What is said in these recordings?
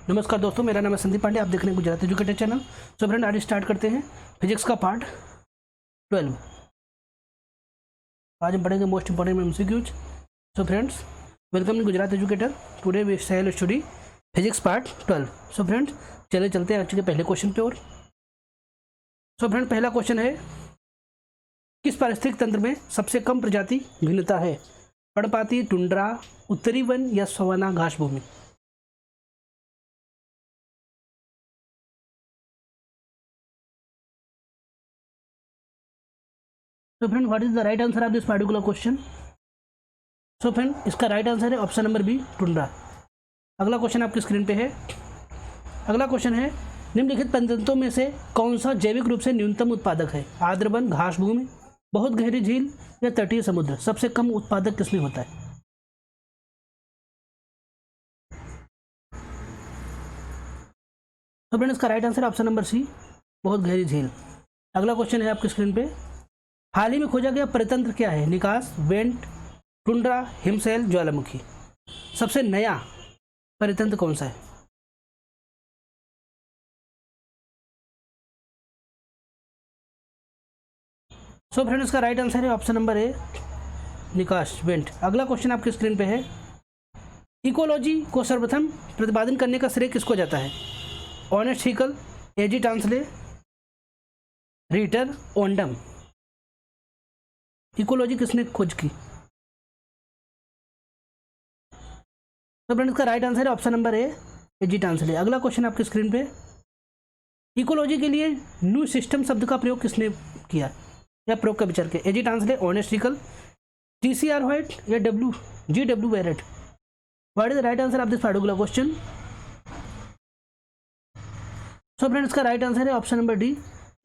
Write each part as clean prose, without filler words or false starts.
नमस्कार दोस्तों, मेरा नाम है संदीप पांडे। आप देख रहे हैं Gujarat educator channel. So friend, आज स्टार्ट करते हैं फिजिक्स का पार्ट 12। आज हम पढ़ेंगे most important MCQs. So friends, welcome in Gujarat educator. Today we shall study physics part 12। So friends, चले चलते हैं आज के पहले क्वेश्चन पे। और सो फ्रेंड, पहला क्वेश्चन है, किस पारिस्थितिक तंत्र में सबसे कम प्रजाति भिन्नता है? पर्णपाती, टुंड्रा, उत्तरी वन या सवाना घास भूमि? तो friend, what is the right answer of this particular question? So friend, इसका राइट आंसर है ऑप्शन नंबर बी, टुंड्रा। अगला क्वेश्चन आपकी स्क्रीन पे है। अगला क्वेश्चन है, निम्नलिखित पंचतंत्रों में से कौन सा जैविक रूप से न्यूनतम उत्पादक है? आर्द्र वन, घास भूमि, बहुत गहरी झील या तटीय समुद्र? सबसे कम उत्पादक किसमें होता है? तो फ्रेंड, इसका right answer option number C, बहुत गहरी झील। अगला क्वेश्चन है आपकी स्क्रीन पे, हाल ही में खोजा गया परितंत्र क्या है? निकास, वेंट, टुंड्रा, हिमशैल, ज्वालामुखी? सबसे नया परितंत्र कौन सा है? सो फ्रेंड, इसका राइट आंसर है ऑप्शन नंबर ए, निकास, वेंट। अगला क्वेश्चन आपकी स्क्रीन पे है, इकोलॉजी को सर्वप्रथम प्रतिपादन करने का श्रेय किसको जाता है? ऑनेस्ट हीकल, एजी टांसले, रीटर, ओंडम? इकोलॉजी किसने खोज की? तो फ्रेंड, इसका राइट आंसर है ऑप्शन नंबर ए, एजी टांसले। अगला क्वेश्चन आपकी स्क्रीन पे, इकोलॉजी के लिए न्यू सिस्टम शब्द का प्रयोग किसने किया या प्रयोग का विचार किया? AG Tansley, Ernst Haeckel, TCR White या GW Barrett? What is the right answer of this particular question? So friend, इसका राइट आंसर है option number D,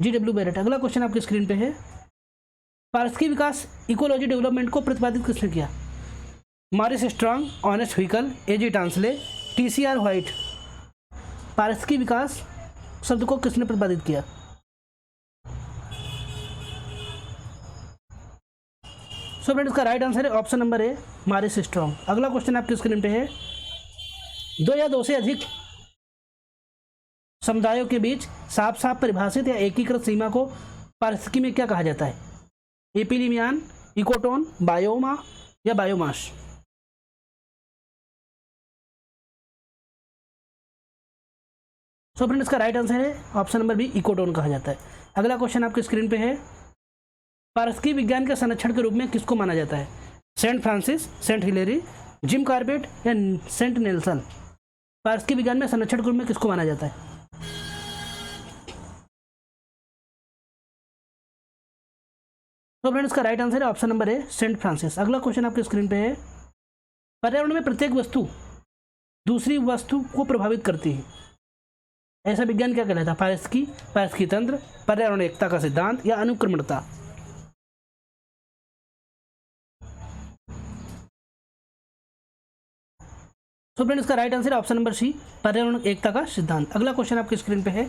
GW Barrett. अगला क्वेश्चन आपकी स्क्रीन पे है, पारिस्थितिक विकास इकोलॉजी डेवलपमेंट को प्रतिपादित किसने किया? मॉरिस स्ट्रॉन्ग, ऑनेस्ट व्हीकल, एजी टांसले, टीसीआर व्हाइट? पारिस्थितिक विकास शब्द को किसने प्रतिपादित किया? सो फ्रेंड, इसका राइट आंसर है ऑप्शन नंबर ए, मॉरिस स्ट्रॉन्ग। अगला क्वेश्चन आपकी स्क्रीन पे है, दो या दो से अधिक समुदायों के बीच साफ साफ परिभाषित या एकीकृत सीमा को पारिस्थितिकी में क्या कहा जाता है? एपिलिमियान, इकोटोन, बायोमा या बायोमास? सो फ्रेंड, इसका राइट आंसर है ऑप्शन नंबर बी, इकोटोन कहा जाता है। अगला क्वेश्चन आपकी स्क्रीन पे है, पारिस्थितिकी विज्ञान के संरक्षण के रूप में किसको माना जाता है? Saint Francis, Saint Hilary, Jim Corbett या सेंट नेल्सन? पारिस्थितिकी विज्ञान में संरक्षण के रूप में किसको माना जाता है? तो फ्रेंड, इसका राइट आंसर है option number A, saint Francis. अगला क्वेश्चन आपके स्क्रीन पे है, पर्यावरण में प्रत्येक वस्तु दूसरी वस्तु को प्रभावित करती है, ऐसा विज्ञान क्या कहलाता है? पारिस्थितिकी तंत्र, पर्यावरण एकता का सिद्धांत या अनुक्रमणता? तो फ्रेंड, इसका राइट आंसर है ऑप्शन नंबर सी, पर्यावरण एकता का सिद्धांत। अगला क्वेश्चन आपके स्क्रीन पे है,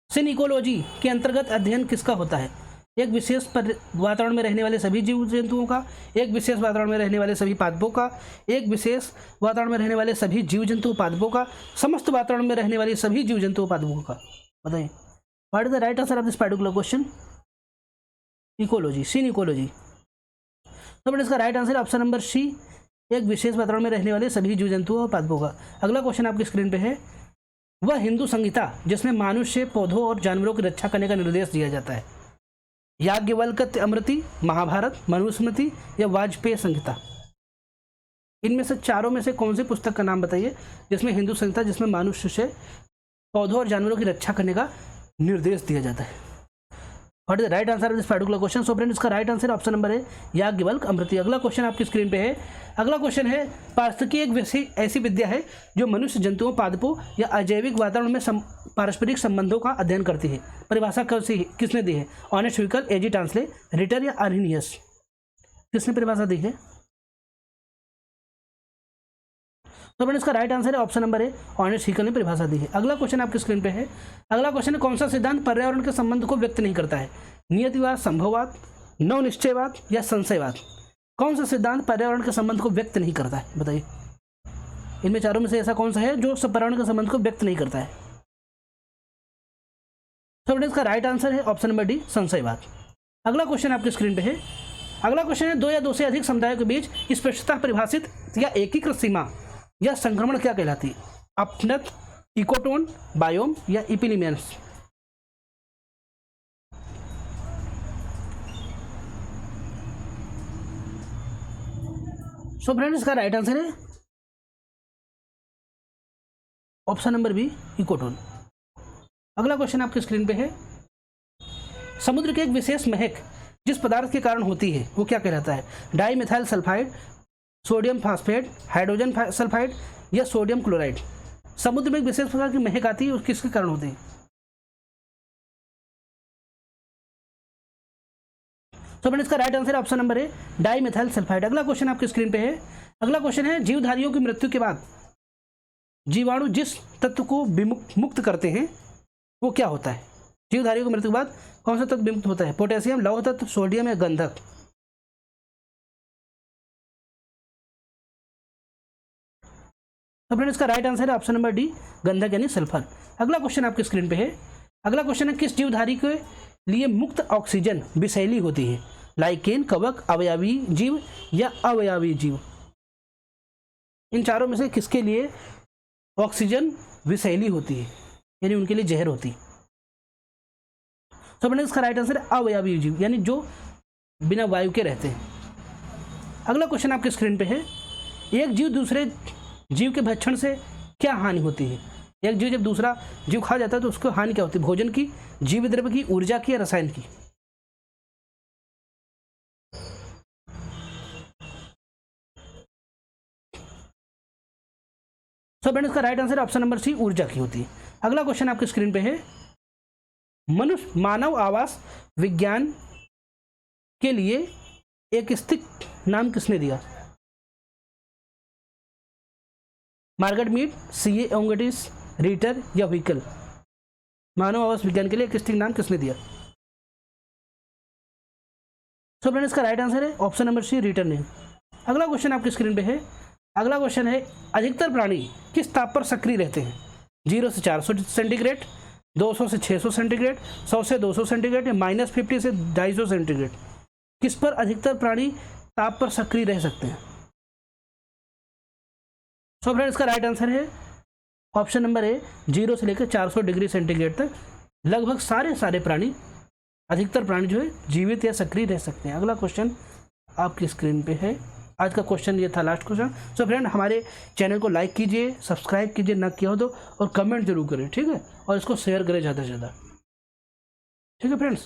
सिन इकोलॉजी के अंतर्गत अध्ययन किसका होता है? एक विशेष वातावरण में रहने वाले सभी जीव जंतुओं का, एक विशेष वातावरण में रहने वाले सभी पादपों का, एक विशेष वातावरण में रहने वाले सभी जीव जंतु पादपों का, समस्त वातावरण में रहने वाले सभी जीव जंतु पादपों का? बताइए, what is the right answer of this particular question? Ecology, synecology. तो फ्रेंड, इसका right answer option number C, एक विशेष वातावरण में रहने वाले सभी जीव जंतुओं और पादपों का। अगला क्वेश्चन आपकी स्क्रीन पे है, वह हिंदू संहिता जिसमें मनुष्य, पौधों और जानवरों की रक्षा करने का निर्देश दिया जाता है? याज्ञवल्क्य अमृति, महाभारत, मनुस्मृति या वाजपेयी संहिता? इनमें से चारों में से कौन सी पुस्तक का नाम बताइए जिसमें हिंदू संहिता जिसमें मनुष्य से, पौधों और जानवरों की रक्षा करने का निर्देश दिया जाता है? What is the right answer of this particular question? So friend, इसका राइट आंसर ऑप्शन नंबर है, याज्ञवल्क्य अमृति। अगला क्वेश्चन आपकी स्क्रीन पे है। अगला क्वेश्चन है, पारिस्थितिकी एक ऐसी विद्या है जो मनुष्य, जंतुओं, पादपों या अजैविक वातावरण में पारस्परिक संबंधों का अध्ययन करती है। परिभाषा किसने दी है? ऑनेस्ट व्हीकल, एजी टांसले, रिटर या आर्हिनियस? किसने परिभाषा दी है? तो फ्रेंड, इसका राइट आंसर है ऑप्शन नंबर ए, ऑनेस्ट व्हीकल ने परिभाषा दी है। अगला क्वेश्चन आपकी स्क्रीन पे है। अगला क्वेश्चन है, कौन सा सिद्धांत पर्यावरण के संबंध को व्यक्त नहीं करता है? नियतिवाद, संभववाद, नव निश्चयवाद या संशयवाद? कौन सा सिद्धांत पर्यावरण के संबंध को व्यक्त नहीं करता है? बताइए। इनमें चारों में से ऐसा कौन सा है जो पर्यावरण के संबंध को व्यक्त नहीं करता है? तो इसका राइट आंसर है ऑप्शन नंबर डी, संशयवाद। अगला क्वेश्चन आपकी स्क्रीन पे है। अगला क्वेश्चन है, दो या दो से अधिक समुदायों के बीच स्पष्टता परिभाषित या एकीकृत सीमा या संक्रमण क्या कहलाती है? अपनत, इकोटोन, बायोम या इपिलिमेंस? सो फ्रेंड्स इसका राइट आंसर है ऑप्शन नंबर बी, इकोटोन। अगला क्वेश्चन आपकी स्क्रीन पे है, समुद्र के एक विशेष महक जिस पदार्थ के कारण होती है वो क्या कहलाता है? Di methyl sulphide, sodium phosphate, hydrogen sulphide या सोडियम क्लोराइड? समुद्र में एक विशेष प्रकार की महक आती है, वो किसके कारण होती है? तो फ्रेंड्स इसका राइट आंसर ऑप्शन नंबर है डाई मिथाइल सल्फाइड। अगला क्वेश्चन आपकी स्क्रीन पे है। अगला क्वेश्चन है, जीवधारियों की मृत्यु के बाद जीवाणु जिस तत्व को मुक्त करते हैं वो क्या होता है? जीवधारियों की मृत्यु के बाद कौन सा तत्व विमुक्त होता है? पोटेशियम, लौह तत्व, सोडियम या गंधक? तो फ्रेंड्स इसका राइट आंसर है ऑप्शन नंबर डी, गंधक यानी सल्फर। अगला क्वेश्चन आपकी स्क्रीन पे है। अगला क्वेश्चन है, किस जीवधारी के लिए मुक्त ऑक्सीजन विषैली होती है? लाइकेन, कवक, अवयवी जीव या अवयवी जीव? इन चारों में से किसके लिए ऑक्सीजन विषैली होती है, यानी उनके लिए जहर होती है? तो फ्रेंड्स इसका राइट आंसर है अवयवी जीव, यानी जो बिना वायु के रहते हैं। अगला क्वेश्चन आपके स्क्रीन पे है, एक जीव दूसरे जीव के भक्षण से क्या हानि होती है? एक जीव जब दूसरा जीव खा जाता है तो उसको हानि क्या होती है? भोजन की, जीव द्रव्य की, ऊर्जा की या रसायन की? तो फ्रेंड्स इसका right answer option number C, ऊर्जा की होती है। अगला क्वेश्चन आपके स्क्रीन पे है, मनुष्य मानव आवास विज्ञान के लिए एक स्थित नाम किसने दिया? मार्गरेट मीड, सीए ओंगटिस, रीटर या व्हीकल? मानव आवास विज्ञान के लिए एक स्थित नाम किसने दिया? तो फ्रेंड्स इसका राइट आंसर है ऑप्शन नंबर सी, रीटर ने। अगला क्वेश्चन आपकी स्क्रीन पे है। अगला क्वेश्चन है, अधिकतर प्राणी किस ताप पर सक्रिय रहते हैं? 0 से 400 सेंटीग्रेड, 200 से 600 सेंटीग्रेड, 100 से 200 सेंटीग्रेड या -50 से 250 सेंटीग्रेड? किस पर अधिकतर प्राणी ताप पर सक्रिय रह सकते हैं? सो फ्रेंड्स इसका राइट आंसर है ऑप्शन नंबर ए, 0 से लेकर 400 डिग्री सेंटीग्रेड तक लगभग सारे प्राणी, अधिकतर प्राणी जो है जीवित या सक्रिय रह सकते हैं। अगला क्वेश्चन आपकी स्क्रीन पे है। आज का क्वेश्चन ये था, लास्ट क्वेश्चन। सो फ्रेंड हमारे चैनल को लाइक कीजिए, सब्सक्राइब कीजिए ना किया हो तो, और कमेंट जरूर करें, ठीक है? और इसको शेयर करें ज़्यादा से ज़्यादा, ठीक है फ्रेंड्स?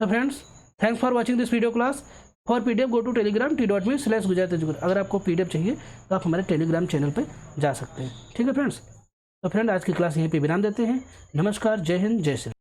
तो friends thanks for watching this video class. For PDF go to Telegram t.me/gujarat अगर आपको पीडीएफ चाहिए तो आप हमारे टेलीग्राम चैनल पर जा सकते हैं, ठीक है फ्रेंड्स? तो फ्रेंड आज की क्लास यहीं पे विराम देते हैं। नमस्कार, जय हिंद, जय श्री।